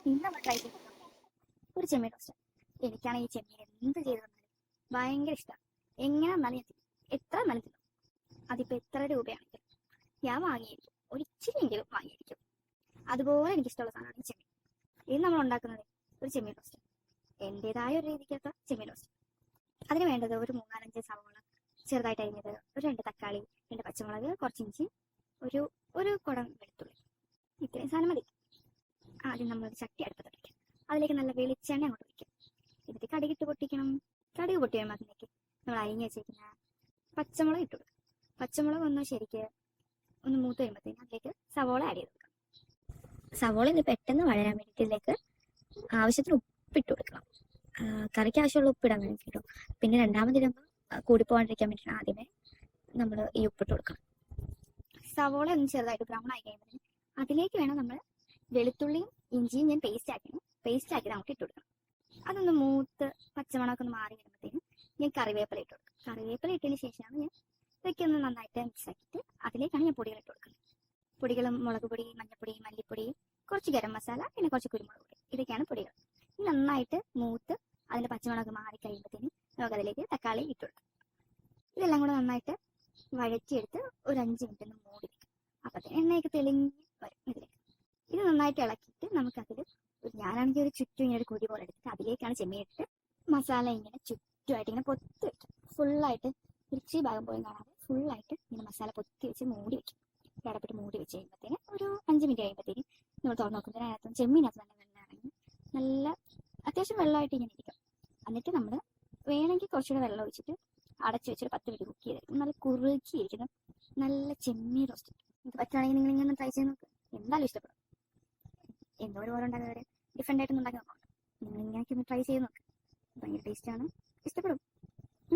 ഇന്ന് നമ്മൾ ട്രൈ ചെയ്തത് ഒരു ചെമ്മീൻ റോസ്റ്റ്. എനിക്കാണ് ഈ ചെമ്മീൻ എന്ത് ചെയ്ത് തന്നാലും ഭയങ്കര ഇഷ്ടമാണ്. എങ്ങനെ വന്നാലും ഞാൻ തിന്നും, എത്ര വന്നാലും തിന്നും. അതിപ്പോൾ എത്ര രൂപയാണെങ്കിലും ഞാൻ വാങ്ങിയിരിക്കും, ഒരിച്ചിരിയെങ്കിലും വാങ്ങിയിരിക്കും. അതുപോലെ എനിക്കിഷ്ടമുള്ള സാധനമാണ് ഈ ചെമ്മീൻ. ഇത് നമ്മൾ ഉണ്ടാക്കുന്നത് ഒരു ചെമ്മീൻ റോസ്റ്റ്, എൻ്റെതായ ഒരു രീതിക്കകത്ത ചെമ്മീൻ റോസ്റ്റ്. അതിന് വേണ്ടത് ഒരു 3-4 സവാള ചെറുതായിട്ട് അരിഞ്ഞത്, ഒരു 2 തക്കാളി, 2 പച്ചമുളക്, കുറച്ച് ഇഞ്ചി, ഒരു ഒരു കുടം വെളുത്തുള്ളി. ഇത്രയും സാധനം മതി. ആദ്യം നമ്മൾ ചട്ടി അടുപ്പത്ത് വയ്ക്കും, അതിലേക്ക് നല്ല വെളിച്ചെണ്ണ അങ്ങോട്ട് വയ്ക്കും. എന്നിട്ട് കടുകിട്ട് പൊട്ടിക്കണം. കടുക് പൊട്ടി വരുമ്പോൾ അതിലേക്ക് നമ്മൾ അരിഞ്ഞ് വെച്ചിരിക്കുന്ന പച്ചമുളക് ഇട്ട് കൊടുക്കും. പച്ചമുളക് ഒന്ന് ശരിക്ക് ഒന്ന് മൂത്ത് വരുമ്പോഴത്തേക്കും അതിലേക്ക് സവോള ആഡ് ചെയ്ത് കൊടുക്കണം. സവോള ഇത് പെട്ടെന്ന് വളരാൻ വേണ്ടിയിട്ട് ഇതിലേക്ക് ആവശ്യത്തിന് ഉപ്പിട്ട് കൊടുക്കണം. കറിക്ക് ആവശ്യമുള്ള ഉപ്പിടാൻ വേണ്ടി കേട്ടോ. പിന്നെ രണ്ടാമതിടുമ്പോൾ കൂടിപ്പോകാണ്ടിരിക്കാൻ വേണ്ടിയിട്ടാണ് ആദ്യമേ നമ്മൾ ഈ ഉപ്പിട്ട് കൊടുക്കണം. സവോള ഒന്ന് ചെറുതായിട്ട് ബ്രൗൺ ആയി കഴിയുമ്പോൾ അതിലേക്ക് വേണം നമ്മൾ വെളുത്തുള്ളിയും ഇഞ്ചിയും ഞാൻ പേസ്റ്റ് ആക്കി നമുക്ക് ഇട്ട് കൊടുക്കണം. അതൊന്ന് മൂത്ത് പച്ചമണമൊക്കെ ഒന്ന് മാറി വരുമ്പോഴത്തേക്കും ഞാൻ കറിവേപ്പില ഇട്ട് കൊടുക്കും. കറിവേപ്പില ഇട്ടതിന് ശേഷമാണ് ഞാൻ ഇതൊക്കെ ഒന്ന് നന്നായിട്ട് മിക്സ് ആക്കിയിട്ട് അതിലേക്കാണ് ഞാൻ പൊടികൾ ഇട്ട് കൊടുക്കുന്നത്. പൊടികളും മുളക് പൊടി, മഞ്ഞൾപ്പൊടി, മല്ലിപ്പൊടി, കുറച്ച് ഗരം മസാല, പിന്നെ കുറച്ച് കുരുമുളക് പൊടി, ഇതൊക്കെയാണ് പൊടികൾ. നന്നായിട്ട് മൂത്ത് അതിൻ്റെ പച്ചമണമൊക്കെ മാറി കഴിയുമ്പോഴത്തേക്കും നമുക്ക് അതിലേക്ക് തക്കാളി ഇട്ട് കൊടുക്കാം. ഇതെല്ലാം കൂടെ നന്നായിട്ട് വഴറ്റിയെടുത്ത് ഒരു 5 മിനിറ്റ് ഒന്ന് മൂടി വയ്ക്കും. അപ്പോഴത്തേന് എണ്ണയൊക്കെ തെളിഞ്ഞ് വരും ഇതിലേക്ക്. ഇത് നന്നായിട്ട് ഇളക്കിയിട്ട് നമുക്കതിൽ ഞാനാണെങ്കിൽ ഒരു ചുറ്റും ഇങ്ങനെ ഒരു കുഴി പോലെ എടുത്തിട്ട് അതിലേക്കാണ് ചെമ്മീൻ ഇട്ടിട്ട് മസാല ഇങ്ങനെ ചുറ്റുമായിട്ട് ഇങ്ങനെ പൊത്തി വെക്കും. ഫുള്ളായിട്ട് ഇച്ചിരി ഭാഗം പോയി കാണാതെ ഫുള്ളായിട്ട് ഇങ്ങനെ മസാല പൊത്തി വെച്ച് മൂടി വെക്കും. ഇടപെട്ട് മൂടി വെച്ച് കഴിയുമ്പോഴത്തേന് ഒരു 5 മിനിറ്റ് കഴിയുമ്പോഴത്തേക്കും നമ്മൾ തുറന്ന് നോക്കുമ്പോൾ അതിനകത്ത് ചെമ്മീനകത്ത് തന്നെ വെള്ളം ഇറങ്ങി നല്ല അത്യാവശ്യം വെള്ളമായിട്ട് ഇങ്ങനെ ഇരിക്കും. എന്നിട്ട് നമ്മൾ വേണമെങ്കിൽ കുറച്ചുകൂടെ വെള്ളം ഒഴിച്ചിട്ട് അടച്ചു വെച്ചിട്ട് 10 മിനിറ്റ് കുക്ക് ചെയ്തെടുക്കും. നല്ല കുറുക്കിയിരിക്കുന്ന നല്ല ചെമ്മീൻ റോസ്റ്റ്. ഇത് പറ്റുകയാണെങ്കിൽ നിങ്ങൾ ഇങ്ങനെ ട്രൈ ചെയ്ത് നോക്ക്, എന്തായാലും ഇഷ്ടപ്പെടും. എന്തോരം ഓരോ ഉണ്ടാകുന്നവരെ ഡിഫറെൻ്റ് ആയിട്ടൊന്നും ഉണ്ടാക്കി നോക്കാം. നിങ്ങൾ ഇങ്ങനെയൊക്കെ ഒന്ന് ട്രൈ ചെയ്ത് നോക്ക്, ഭയങ്കര ടേസ്റ്റാണ്, ഇഷ്ടപ്പെടും.